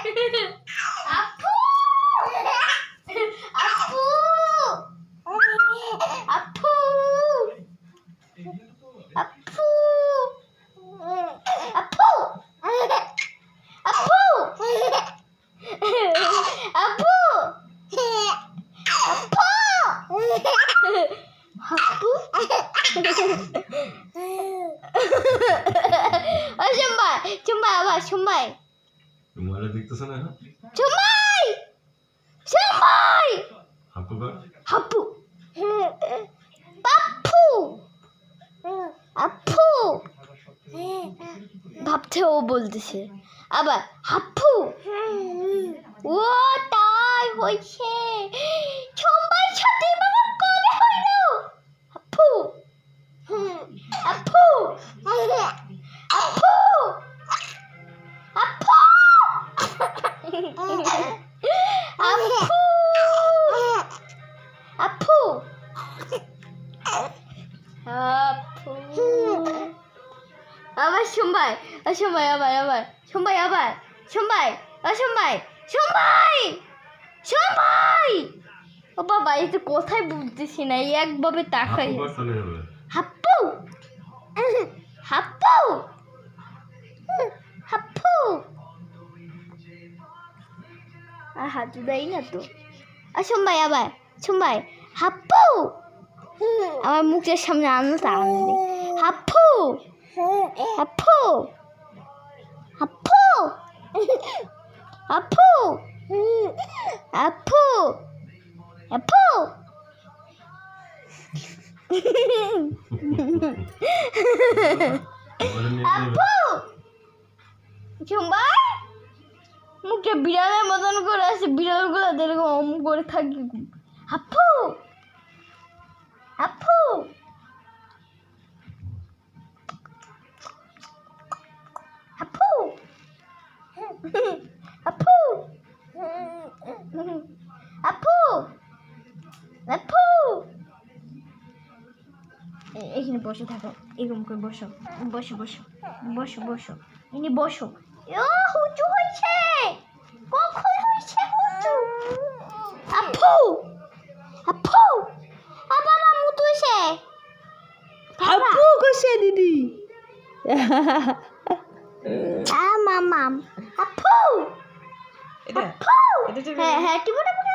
আপু আপু আপু আপু আপু আপু আপু আপু চুম্বাই চুম্বাই আবার চুম্বাই মোবাইলে দেখতেছ না এখন? চুম্বাই চুম্বাই হাপু কর। হাপু পাপ্পু আপু ভাবছে ও বলতেছে আবার হাপ্পু ও তাই হইছে চুম্বাই সাথে বাবা কবে হইল আপু আপু আপু আপু আপু আপু আবার সোমবার সোমবার আবার সোমবার আবার সোমবার সোমবার সোমবার সোমবার ও বাবা এই তো কোথায় বুঝতেছি না একভাবে তাকাই হাপু কর তাহলে হবে। হাপ্পু হাপ্পু হাপ্পু হাত দেয় না তো সোমবার আবার সোমবার হাপ্পু আমার মুখের সামনে আনলো তা আনবে হাপ্পু হাপ্পু হাপ্পু হাপ্পু হাপ্পু হাপ্পু মোবাইলে নেট নেই। আপু চুম্বাই মুখে বিড়ালের মতন করে আছে বিড়ালগুলো এরকম অম করে থাকি আপু আপু আপু আপু আপু আপু এখানে বসে থাকো এরকম করে বসো বসো বসো বসো বসো এখানে বসো ও হুচু হয়েছে কখন হয়েছে হুচু আপু আপু আপা মামু তুইছে আপু কইছে দিদি মামাম আপু এটা আপু এটা হ্যাঁ হ্যাঁ টিপু টিপু